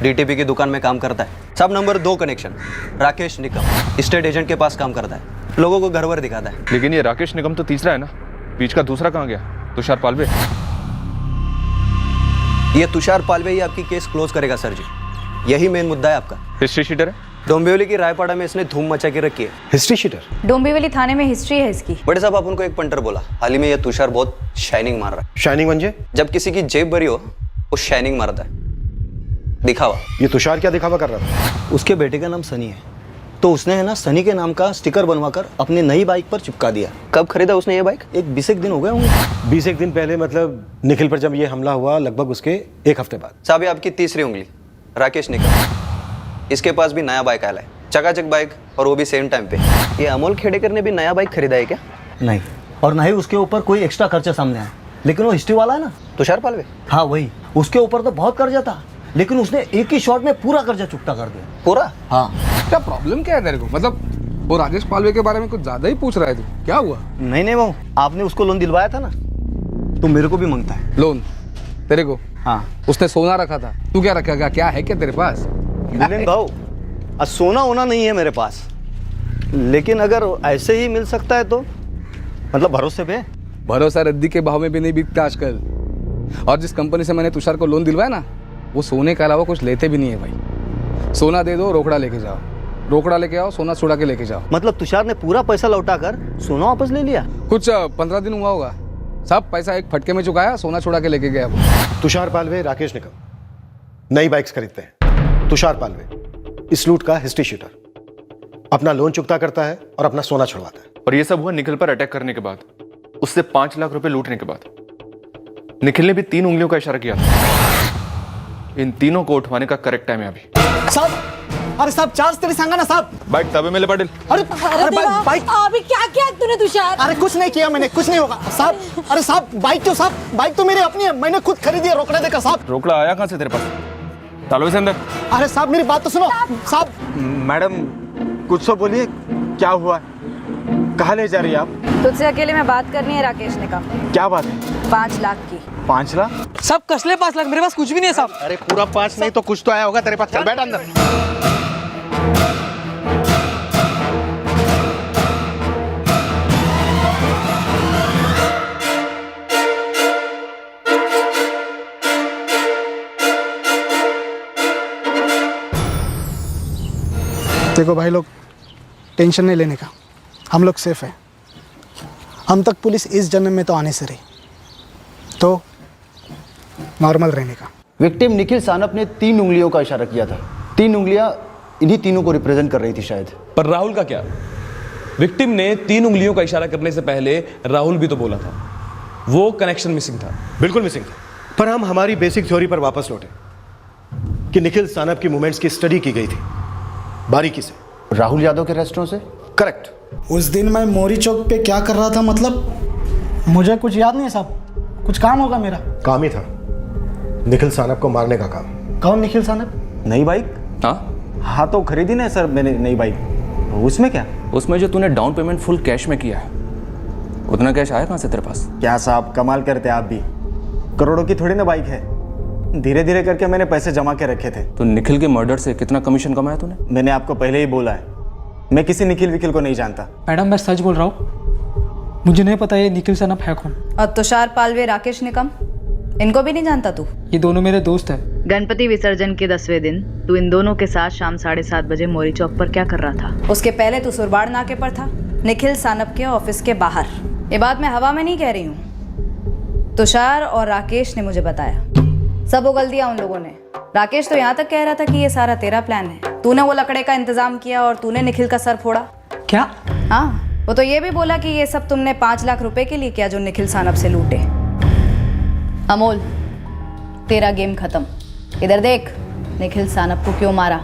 DTP की दुकान में काम करता है। साहब नंबर 2 कनेक्शन राकेश निगम, स्टेट एजेंट के पास काम करता है, लोगों को घर वर दिखाता है। लेकिन ये राकेश निगम तो तीसरा है ना, बीच का दूसरा कहाँ गया? तुषार पालवे। ये तुषार पालवे ही आपकी केस क्लोज करेगा सर जी, यही मेन मुद्दा है आपका। हिस्ट्री शीटर है। डोंबिवली की रायपाड़ा में इसने धूम मचा के रखी है। History sheeter? डोंबिवली थाने में हिस्ट्री है इसकी। बड़े साहब, आप उनको एक पंटर बोला, हाल ही में ये तुषार बहुत शाइनिंग मार रहा है। शाइनिंग म्हणजे? जब किसी की जेब भरी हो वो शाइनिंग मारता है, दिखावा। ये तुषार क्या दिखावा कर रहा था? उसके बेटे का नाम सनी है, तो उसने है ना सनी के नाम का स्टिकर बनवाकर अपनी नई बाइक पर चिपका दिया। कब खरीदा उसने ये बाइक? एक 20 दिन हो गए होंगे। 20 दिन पहले, मतलब निखिल पर जब ये हमला हुआ लगभग उसके 1 हफ्ते बाद। साहब ये आपकी तीसरी उंगली राकेश निगम, इसके पास भी नया बाइक आया है, चकाचक बाइक, और वो भी सेम टाइम पे। ये अमोल खेड़ेकर ने भी नया बाइक खरीदा है क्या? नहीं, और ना ही उसके ऊपर कोई एक्स्ट्रा खर्चा सामने आया। लेकिन वो हिस्ट्री वाला है ना, तुषार पालवे। हाँ वही, उसके ऊपर तो बहुत कर्जा था, लेकिन उसने एक ही शॉट में पूरा कर्जा चुकता कर दिया। पूरा? हाँ। क्या प्रॉब्लम क्या है तेरे को? मतलब वो राजेश पालवे के बारे में कुछ ज्यादा ही पूछ रहा है तू, क्या हुआ? नहीं वो आपने उसको लोन दिलवाया था ना, तो मेरे को भी मांगता है लोन तेरे को? हाँ। उसने सोना रखा था, तू क्या रखेगा? क्या है क्या तेरे पास? मिलिंद भाऊ, सोना होना नहीं है मेरे पास, लेकिन अगर ऐसे ही मिल सकता है तो मतलब भरोसे पे। भरोसा रद्दी के भाव में भी नहीं बिकता आजकल। और जिस कंपनी से मैंने तुषार को लोन दिलवाया ना, वो सोने के अलावा कुछ लेते भी नहीं है भाई। सोना दे दो, रोकड़ा लेके जाओ, रोकड़ा लेके आओ, सोना छुड़ा के लेके जाओ। मतलब तुषार ने पूरा पैसा लौटा कर सोना वापस ले लिया? कुछ 15 दिन हुआ होगा, सब पैसा एक फटके में चुकाया, सोना छुड़ा के लेके गया वो। तुषार पालवे, राकेश निकम नई बाइक्स खरीदते हैं। तुषार पालवे इस लूट का हिस्ट्री शीटर, अपना लोन चुकता करता है और अपना सोना छुड़वाता है। और ये सब हुआ निखिल पर अटैक करने के बाद, उससे 5 लाख रुपए लूटने के बाद। निखिल ने भी 3 उंगलियों का इशारा किया था। इन तीनों को उठवाने का करेक्ट टाइम है अभी। साहब, अरे साहब चार्ज तरी सांगा ना साहब। बाइक तबे मेले पाटिल। अरे बाइक अभी क्या किया तूने तुषार? अरे कुछ नहीं किया मैंने, कुछ नहीं होगा साहब। अरे साहब बाइक तो मेरी अपनी है, मैंने खुद खरीदी है रोकड़ा देकर साहब। रोकड़ा आया कहां से तेरे पास? डालो इसे अंदर। अरे साहब मेरी बात तो सुनो साहब। मैडम कुछ तो बोलिए, क्या हुआ? कहाँ ले जा रही है आप? तुझसे अकेले में बात करनी है राकेश निकम। क्या बात है? 5 लाख की। 5 लाख? सब कसले 5 लाख, मेरे पास कुछ भी नहीं है साहब। अरे पूरा 5 नहीं तो कुछ तो आया होगा तेरे पास। चल बैठ अंदर। देखो भाई लोग, टेंशन नहीं लेने का, हम लोग सेफ हैं। हम तक पुलिस इस जन्म में तो आने से रही, तो नॉर्मल रहने का। विक्टिम निखिल सानप ने 3 उंगलियों का इशारा किया था। 3 उंगलियां इन्हीं तीनों को रिप्रेजेंट कर रही थी शायद। पर राहुल का क्या? विक्टिम ने 3 उंगलियों का इशारा करने से पहले राहुल भी तो बोला था, वो कनेक्शन मिसिंग था। बिल्कुल मिसिंग था। पर हम हमारी बेसिक थ्योरी पर वापस लौटे कि निखिल सानप की मूवमेंट्स की स्टडी की गई थी बारीकी से। राहुल यादव के रेस्टोरेंट से? करेक्ट। उस दिन मैं मोरी चौक पे क्या कर रहा था, मतलब मुझे कुछ याद नहीं है साहब, कुछ काम होगा मेरा। काम ही था निखिल सानप को मारने का काम। कौन निखिल सानप? नई बाइक? हाँ तो खरीदी ना सर मैंने नई बाइक। उसमें क्या? उसमें जो तूने डाउन पेमेंट फुल कैश में किया है, उतना कैश आया कहाँ से तेरे पास? क्या साहब कमाल करते आप भी, करोड़ों की थोड़ी ना बाइक है, धीरे धीरे करके मैंने पैसे जमा के रखे थे। तो निखिल के मर्डर से कितना कमीशन कमाया तूने? मैंने आपको पहले ही बोला है, मैं किसी निखिल विखिल को नहीं जानता। मैडम मैं सच बोल रहा हूँ, मुझे नहीं पता ये निखिल सानप है कौन। और तुषार पालवे, राकेश निकम, इनको भी नहीं जानता तू? ये दोनों मेरे दोस्त हैं। गणपति विसर्जन के 10वें दिन तू इन दोनों के साथ शाम 7:30 बजे मोरी चौक पर क्या कर रहा था? उसके पहले तू सुरबाड़ नाके पर था, निखिल सानप के ऑफिस के बाहर। ये बात मैं हवा में नहीं कह रही हूँ, तुषार और राकेश ने मुझे बताया। सब उगल दिया उन लोगों ने। राकेश तो यहाँ तक कह रहा था कि ये सारा तेरा प्लान है, तूने वो लकड़े का इंतजाम किया और तूने निखिल का सर फोड़ा। क्या? हाँ, वो तो ये भी बोला कि ये सब तुमने 5 लाख रुपए के लिए किया जो निखिल सानप से लूटे। अमोल, तेरा गेम खत्म। इधर देख, निखिल सानप को क्यों मारा?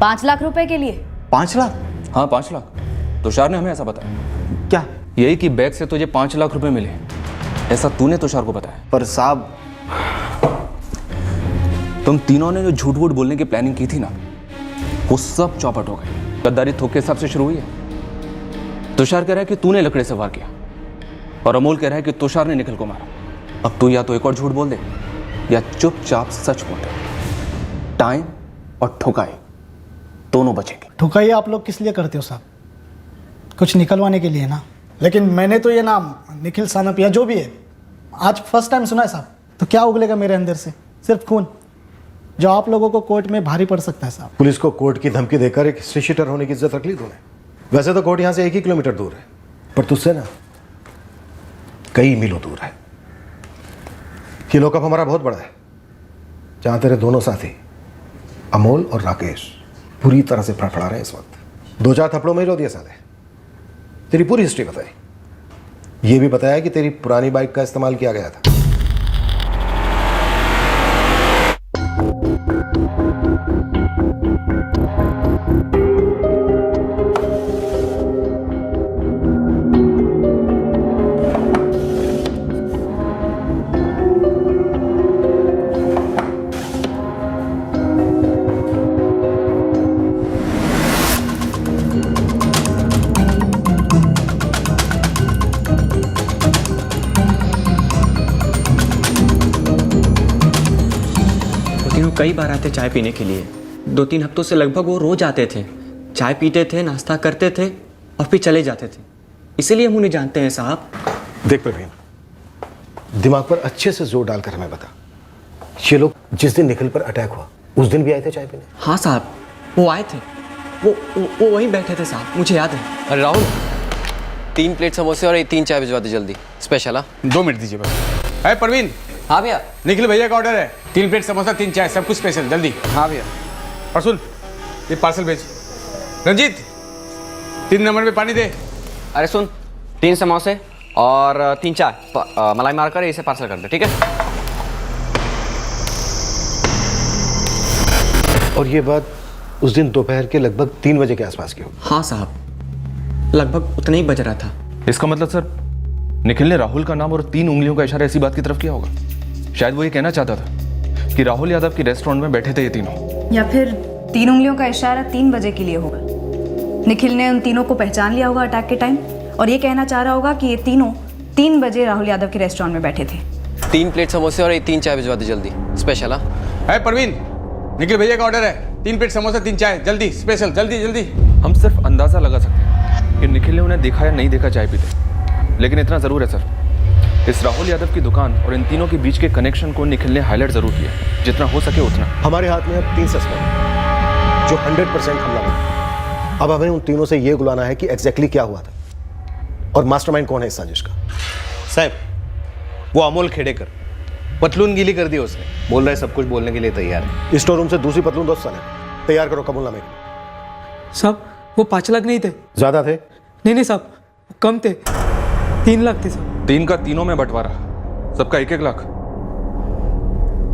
5 लाख रुपए के लिए। 5 लाख? हाँ 5 लाख। तुषार ने हमें ऐसा बताया। क्या? यही कि बैग से तुझे 5 लाख रुपए मिले, ऐसा तूने तुषार को बताया। पर साहब तुम तीनों ने जो झूठ वूठ बोलने की प्लानिंग की थी ना, वो सब चौपट हो गई। गद्दारी थोक के हिसाब से शुरू हुई है। तुषार कह रहा है कि तूने लकड़े से वार किया और अमोल कह रहा है कि तुषार ने निखिल को मारा। अब तू या तो एक और झूठ बोल दे या चुपचाप सच बोल दे। टाइम और ठुकाई दोनों बचेंगे। ठुकाई आप लोग किस लिए करते हो साहब? कुछ निकलवाने के लिए ना। लेकिन मैंने तो ये नाम निखिल सानप या जो भी है आज फर्स्ट टाइम सुना है साहब। तो क्या उगलेगा मेरे अंदर से? सिर्फ खून, जो आप लोगों को कोर्ट में भारी पड़ सकता है साहब। पुलिस को कोर्ट की धमकी देकर एक हिस्ट्री शीटर होने की इज्जत रख ली तूने। वैसे तो कोर्ट यहाँ से 1 ही किलोमीटर दूर है, पर तुझसे ना कई मीलों दूर है। ये लॉकअप हमारा बहुत बड़ा है, जहाँ तेरे दोनों साथी अमोल और राकेश पूरी तरह से फड़फड़ा रहे हैं इस वक्त। 2-4 थप्पड़ों में रो दिया साले। तेरी पूरी हिस्ट्री बताई, ये भी बताया कि तेरी पुरानी बाइक का इस्तेमाल किया गया था। कई बार आते चाय पीने के लिए। 2-3 हफ्तों से लगभग वो रोज आते थे, चाय पीते थे, नाश्ता करते थे और फिर चले जाते थे। इसीलिए हम उन्हें जानते हैं साहब। देख प्रवीण, दिमाग पर अच्छे से जोर डालकर हमें बता, ये लोग जिस दिन निखिल पर अटैक हुआ उस दिन भी आए थे चाय पीने? हाँ साहब, वो आए थे, वो वहीं बैठे थे साहब, मुझे याद है। अरे राहुल, 3 प्लेट समोसे और 3 चाय भिजवा दे जल्दी, स्पेशल। हाँ 2 मिनट दीजिए बस। है परवीन? हाँ भैया। निखिल भैया का ऑर्डर है, 3 प्लेट समोसा 3 चाय, सब कुछ स्पेशल, जल्दी। हाँ भैया। और सुन, ये पार्सल भेज। रंजीत, 3 नंबर पे पानी दे। अरे सुन, 3 समोसे और 3 चाय मलाई मारकर इसे पार्सल कर दे, ठीक है? और ये बात उस दिन दोपहर के लगभग 3 बजे के आसपास की हो? हाँ साहब, लगभग उतना ही बज रहा था। इसका मतलब सर, निखिल ने राहुल का नाम और 3 उंगलियों का इशारा ऐसी बात की तरफ किया होगा। शायद वो ये कहना चाहता था कि राहुल यादव की रेस्टोरेंट में बैठे थे ये तीनों। या फिर 3 उंगलियों का इशारा 3 बजे के लिए होगा। निखिल ने उन तीनों को पहचान लिया होगा अटैक के टाइम, और ये कहना चाह रहा होगा कि ये तीनों 3 बजे राहुल यादव के रेस्टोरेंट में बैठे थे। 3 प्लेट समोसे और 3 चाय भिजवा दे जल्दी, स्पेशल। हाँ है परवीन, निखिल भैया का ऑर्डर है, 3 प्लेट समोसा 3 चाय, जल्दी स्पेशल, जल्दी जल्दी। हम सिर्फ अंदाजा लगा सकते हैं कि निखिल ने उन्हें देखा या नहीं देखा चाय पीते, लेकिन इतना जरूर है सर, इस राहुल यादव की दुकान और इन तीनों के बीच के कनेक्शन को निखिल ने हाईलाइट जरूर किया, जितना हो सके उतना। हमारे हाथ में अब 3 सस्पेक्ट जो 100% हमला बने। अब हमें उन तीनों से ये बुलाना है कि एग्जैक्टली क्या हुआ था और मास्टरमाइंड कौन है इस साजिश का। साहब, वो अमोल खेड़ेकर, पतलून गीली कर दी उसने, बोल रहा है सब कुछ बोलने के लिए तैयार है। स्टोर रूम से दूसरी पतलून दोस्त साले तैयार करो कबूलनामे। साहब वो 5 लाख नहीं थे। ज्यादा थे? नहीं साहब, कम थे, 3 लाख थे साहब। 3 का तीनों में बंटवारा, सबका 1-1 लाख।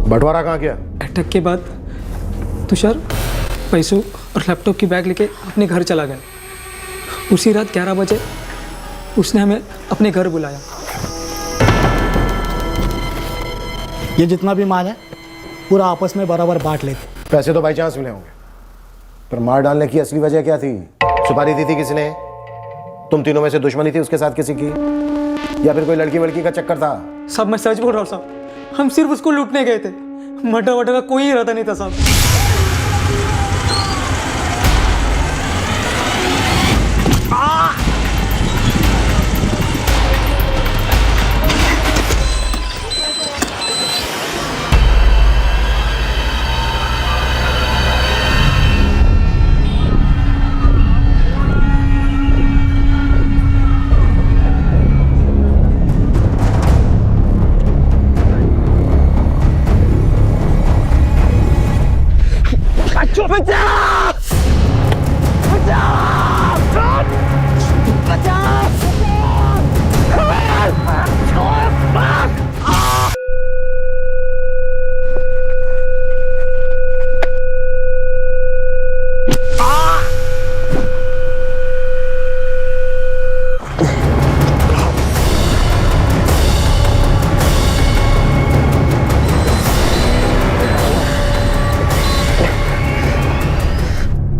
बंटवारा कहाँ किया? अटैक के बाद तुषार पैसों और लैपटॉप की बैग लेके अपने घर चला गया। उसी रात 11 बजे उसने हमें अपने घर बुलाया। ये जितना भी माल है पूरा आपस में बराबर बांट लेते। पैसे तो बाई चांस मिले होंगे, पर मार डालने की असली वजह क्या थी? सुपारी दी थी किसने? तुम तीनों में से दुश्मनी थी उसके साथ किसी की, या फिर कोई लड़की वड़की का चक्कर था? साहब मैं सच बोल रहा हूँ साहब, हम सिर्फ उसको लूटने गए थे, मर्डर वर्डर का कोई इरादा नहीं था साहब।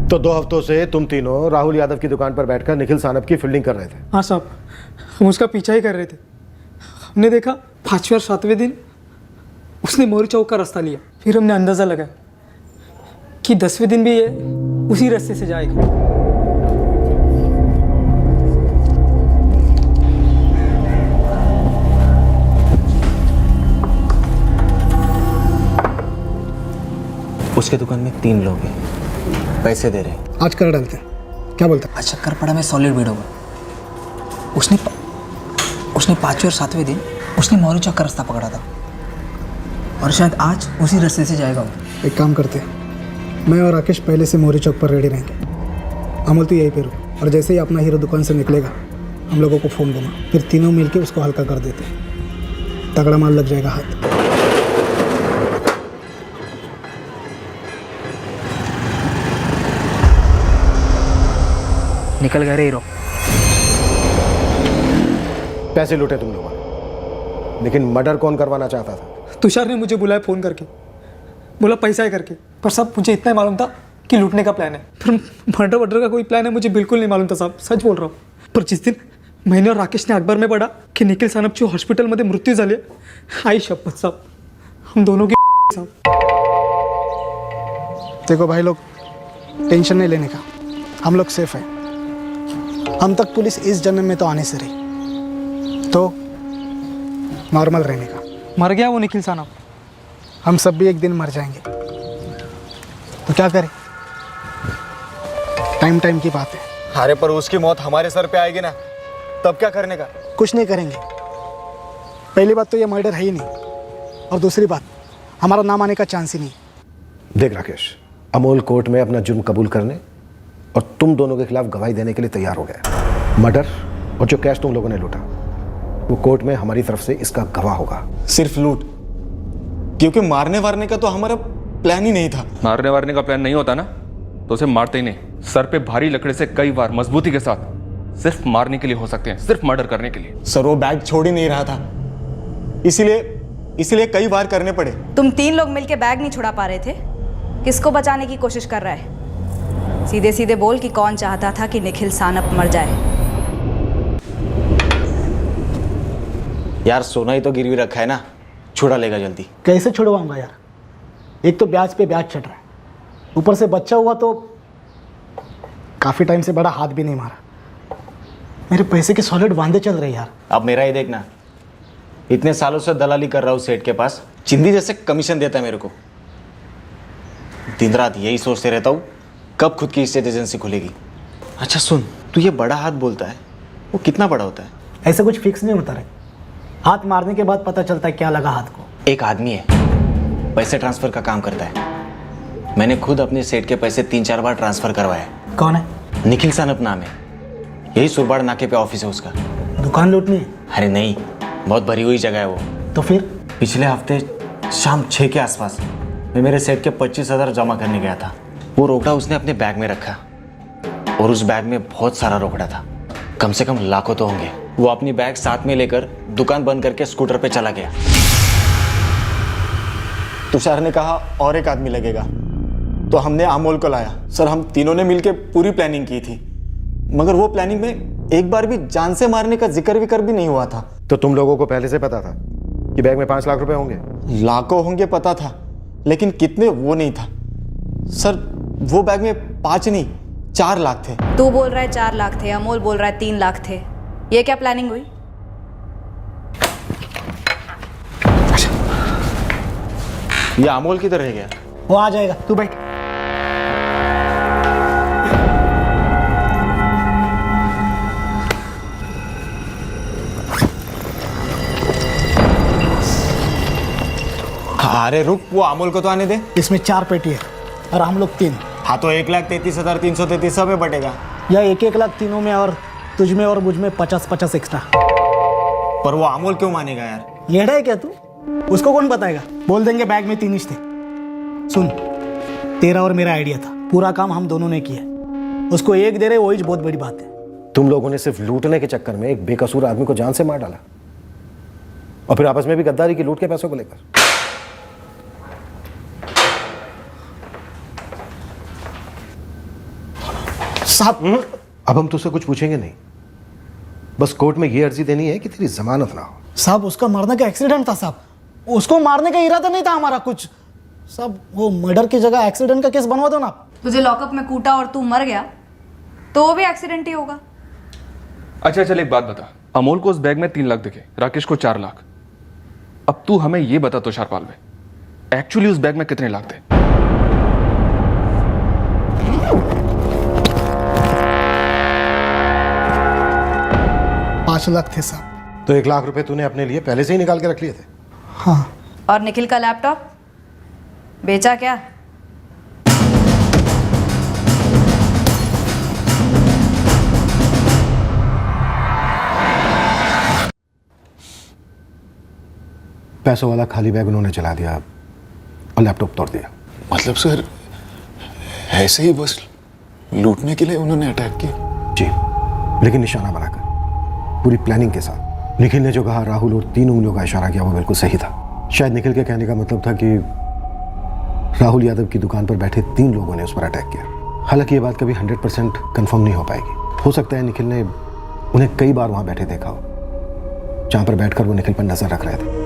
तो 2 हफ्तों से तुम तीनों राहुल यादव की दुकान पर बैठकर निखिल सानप की फील्डिंग कर रहे थे? हाँ साहब, हम उसका पीछा ही कर रहे थे। हमने देखा 5वें और 7वें दिन उसने मोरी चौक का रास्ता लिया। फिर हमने अंदाज़ा लगाया कि 10वें दिन भी ये उसी रास्ते से जाएगा। उसके दुकान में 3 लोग हैं, पैसे दे रहे हैं। आज कर डालते हैं, क्या बोलते हैं? आज चक्कर पड़ा में सॉलिड बीड होगा। उसने 5वें और 7वें दिन उसने मोरी चौक का रास्ता पकड़ा था, और शायद आज उसी रास्ते से जाएगा वो। एक काम करते हैं, मैं और राकेश पहले से मोरी चौक पर रेडी रहेंगे। अमल तो यहीं पे रुक, और जैसे ही अपना हीरो दुकान से निकलेगा हम लोगों को फ़ोन देना, फिर तीनों मिलके उसको हल्का कर देते हैं। तगड़ा माल लग जाएगा हाथ। निकल गए रे हीरो। पैसे लूटे तुम लोगों ने, लेकिन मर्डर कौन करवाना चाहता था? तुषार ने मुझे बुलाया फ़ोन करके, बोला पैसा है करके, पर साहब मुझे इतना ही मालूम था कि लूटने का प्लान है, पर मर्डर वर्डर का कोई प्लान है मुझे बिल्कुल नहीं मालूम था साहब, सच बोल रहा हूँ। पर जिस दिन मैंने और राकेश ने अखबार में पढ़ा की निखिल सानपची हॉस्पिटलमध्ये मृत्यू झाली, आई शपथ साहब, हम दोनों की साहब। देखो भाई लोग, टेंशन नहीं लेने का, हम लोग सेफ हैं। हम तक पुलिस इस जन्म में तो आने से रही, तो नॉर्मल रहने का। मर गया वो निखिल सानप। हम सब भी एक दिन मर जाएंगे, तो क्या करें, टाइम टाइम की बात है। अरे पर उसकी मौत हमारे सर पे आएगी ना, तब क्या करने का? कुछ नहीं करेंगे। पहली बात तो ये मर्डर है ही नहीं, और दूसरी बात हमारा नाम आने का चांस ही नहीं। देख राकेश, अमोल कोर्ट में अपना जुर्म कबूल करने और तुम दोनों के खिलाफ गवाही देने के लिए तैयार हो गया। मर्डर और जो कैश तुम लोगों ने लूटा, वो कोर्ट में हमारी तरफ से इसका गवाह होगा। सिर्फ लूट? क्योंकि मारने वारने का तो हमारा प्लान ही नहीं था। मारने वारने का प्लान नहीं होता ना तो उसे मारते ही नहीं। सर पे भारी लकड़े से कई बार मजबूती के साथ सिर्फ मारने के लिए हो सकते हैं, सिर्फ मर्डर करने के लिए। सर वो बैग छोड़ ही नहीं रहा था, इसीलिए कई बार करने पड़े। तुम 3 लोग मिलके बैग नहीं छुड़ा पा रहे थे? किसको बचाने की कोशिश कर रहा है? सीधे सीधे बोल कि कौन चाहता था कि निखिल सानप मर जाए। यार सोना ही तो गिरवी रखा है ना, छुड़ा लेगा जल्दी। कैसे छुड़वाऊंगा यार, एक तो ब्याज पे ब्याज चढ़ रहा है, ऊपर से बच्चा हुआ तो काफी टाइम से बड़ा हाथ भी नहीं मारा। मेरे पैसे के सॉलिड वांदे चल रहे यार। अब मेरा ही देखना, इतने सालों से दलाली कर रहा हूँ सेठ के पास, चिंदी जैसे कमीशन देता है मेरे को। दिन रात यही सोचते रहता हूँ कब खुद की स्टेट एजेंसी खुलेगी। अच्छा सुन, तू ये बड़ा हाथ बोलता है, वो कितना बड़ा होता है? ऐसा कुछ फिक्स नहीं होता रे, हाथ मारने के बाद पता चलता है क्या लगा हाथ को। एक आदमी है, पैसे ट्रांसफर का काम करता है। मैंने खुद अपने सेठ के पैसे 3-4 बार ट्रांसफर करवाए। कौन है? निखिल सानप नाम है, यही सुरबाड़ नाके पे ऑफिस है उसका। दुकान लूटनी है? अरे नहीं, बहुत भरी हुई जगह है वो। तो फिर? पिछले हफ्ते शाम 6 के आसपास मैं मेरे सेठ के 25,000 जमा करने गया था। वो रोकड़ा उसने अपने बैग में रखा और उस बैग में बहुत सारा रोकड़ा था, कम से कम लाखों तो होंगे। वो अपनी बैग साथ में लेकर दुकान बंद करके स्कूटर पे चला गया। तुषार ने कहा और एक आदमी लगेगा, तो हमने अमोल को लाया। सर हम तीनों ने मिलकर पूरी प्लानिंग की थी, मगर वो प्लानिंग में एक बार भी जान से मारने का जिक्र विक्र भी नहीं हुआ था। तो तुम लोगों को पहले से पता था कि बैग में 5 लाख रुपए होंगे? लाखों होंगे पता था, लेकिन कितने वो नहीं था। सर वो बैग में 5 नहीं 4 लाख थे। तू बोल रहा है 4 लाख थे, अमोल बोल रहा है 3 लाख थे। ये क्या प्लानिंग हुई? ये अमोल किधर रह गया? वो आ जाएगा, तू बैठ। अरे रुक, वो अमोल को तो आने दे। इसमें 4 पेटी है और हम लोग 3। हाँ तो 1,33,333 सब में बटेगा। या 1-1 लाख तीनों में, और तुझ में और मुझ में 50-50 एक्स्ट्रा। पर वो अमोल क्यों मानेगा यार? येड़ा है क्या तू? उसको कौन बताएगा? बोल देंगे बैग में 3 ही थे। सुन, तेरा और मेरा आइडिया था, पूरा काम हम दोनों ने किया। उसको 1 दे रहे, वही बहुत बड़ी बात है। तुम लोगों ने सिर्फ लूटने के चक्कर में एक बेकसूर आदमी को जान से मार डाला, और फिर आपस में भी गद्दारी की, लूट के पैसों को लेकर। साहब अब हम तुझसे कुछ पूछेंगे नहीं, बस कोर्ट में ये अर्जी देनी है कि तेरी जमानत ना हो। साहब उसका मरने का एक्सीडेंट था साहब, उसको मारने का इरादा नहीं था हमारा कुछ। साहब वो मर्डर की जगह एक्सीडेंट का केस बनवा दो ना। तुझे लॉकअप में कूटा और तू मर गया तो वो भी एक्सीडेंट ही होगा। अच्छा चल एक बात बता, अमोल को उस बैग में 3 लाख दिखे, राकेश को 4 लाख। अब तू हमें ये बता तुषार पालवे, एक्चुअली उस बैग में कितने लाख थे? $5 लाख थे साहब। तो 1 लाख रुपए तूने अपने लिए पहले से ही निकाल के रख लिए थे? हाँ। और निखिल का लैपटॉप बेचा क्या? पैसों वाला खाली बैग उन्होंने चला दिया और लैपटॉप तोड़ दिया। मतलब सर ऐसे ही बस लूटने के लिए उन्होंने अटैक किया? जी, लेकिन निशाना बनाकर, पूरी प्लानिंग के साथ। निखिल ने जो कहा राहुल और 3 उंगलियों का इशारा किया, वो बिल्कुल सही था। शायद निखिल के कहने का मतलब था कि राहुल यादव की दुकान पर बैठे 3 लोगों ने उस पर अटैक किया। हालांकि ये बात कभी 100% कंफर्म नहीं हो पाएगी। हो सकता है निखिल ने उन्हें कई बार वहां बैठे देखा हो, जहां पर बैठकर वो निखिल पर नजर रख रहे थे।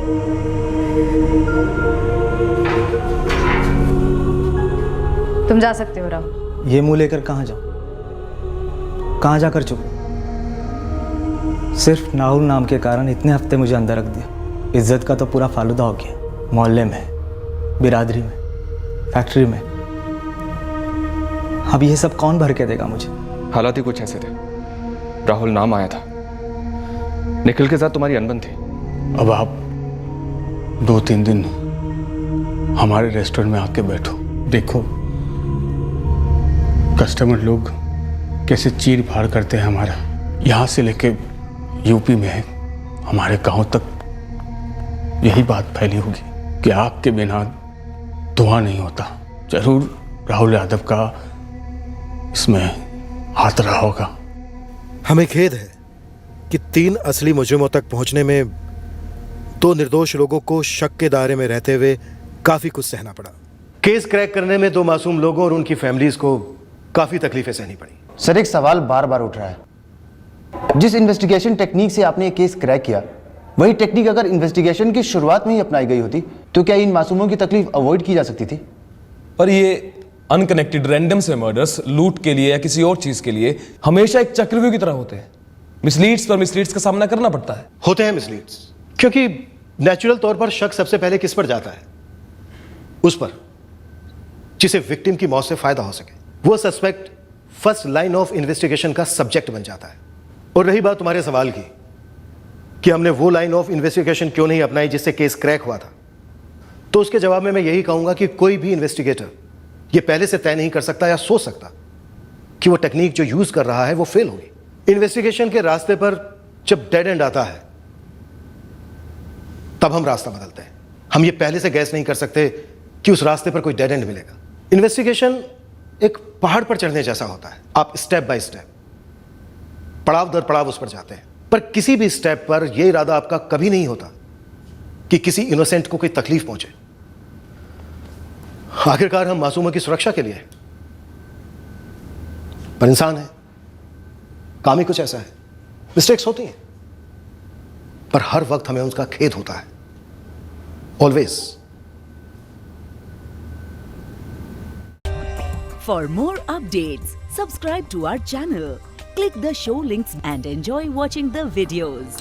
तुम तुम जा सकते हो राहुल। ये मुंह लेकर कहाँ जाऊँ? कहाँ जाकर चुप? सिर्फ राहुल नाम के कारण इतने हफ्ते मुझे अंदर रख दिया। इज्जत का तो पूरा फालूदा हो गया, मोहल्ले में, बिरादरी में, फैक्ट्री में। अब ये सब कौन भर के देगा मुझे? हालात ही कुछ ऐसे थे। राहुल नाम आया था, निखिल के साथ तुम्हारी अनबन थी। अब आप 2-3 दिन हमारे रेस्टोरेंट में आके बैठो, देखो कस्टमर लोग कैसे चीर फाड़ करते हैं हमारा। यहाँ से लेके यूपी में हमारे गांव तक यही बात फैली होगी कि आपके बिना धुआं नहीं होता। जरूर राहुल यादव का इसमें हाथ रहा होगा। हमें खेद है कि 3 असली मुजरिमों तक पहुंचने में 2 निर्दोष लोगों को शक के दायरे में रहते हुए काफी कुछ सहना पड़ा। केस क्रैक करने में 2 मासूम लोगों और उनकी फैमिलीज को काफी तकलीफें सहनी पड़ी। सर, एक सवाल बार बार उठ रहा है। जिस इन्वेस्टिगेशन टेक्निक से आपने ये केस क्रैक किया, वही टेक्निक अगर इन्वेस्टिगेशन की शुरुआत में ही अपनाई गई होती तो क्या इन मासूमों की तकलीफ अवॉइड की जा सकती थी? पर ये अनकनेक्टेड रैंडम से मर्डर्स लूट के लिए या किसी और चीज के लिए हमेशा एक चक्रव्यूह की तरह होते हैं। मिसलीड्स पर मिसलीड्स का सामना करना पड़ता है। होते हैं मिसलीड्स, क्योंकि नेचुरल तौर पर शक सबसे पहले किस पर जाता है? उस पर जिसे विक्टिम की मौत से फायदा हो सके। वो suspect first line of investigation का सब्जेक्ट बन जाता है। और रही बात तुम्हारे सवाल की कि हमने वो लाइन ऑफ इन्वेस्टिगेशन क्यों नहीं अपनाई जिससे केस क्रैक हुआ था, तो उसके जवाब में मैं यही कहूंगा कि कोई भी इन्वेस्टिगेटर ये पहले से तय नहीं कर सकता या सोच सकता कि वो टेक्निक जो यूज कर रहा है वो फेल होगी। इन्वेस्टिगेशन के रास्ते पर जब डेड एंड आता है तब हम रास्ता बदलते हैं। हम ये पहले से गैस नहीं कर सकते कि उस रास्ते पर कोई डेड एंड मिलेगा। इन्वेस्टिगेशन एक पहाड़ पर चढ़ने जैसा होता है। आप स्टेप बाय स्टेप, पड़ाव दर पड़ाव उस पर जाते हैं, पर किसी भी स्टेप पर यह इरादा आपका कभी नहीं होता कि किसी इनोसेंट को कोई तकलीफ पहुंचे। आखिरकार हम मासूमों की सुरक्षा के लिए हैं, पर इंसान है, काम ही कुछ ऐसा है। मिस्टेक्स होती हैं, पर हर वक्त हमें उसका खेद होता है। Always. For more updates, subscribe to our channel, click the show links and enjoy watching the videos.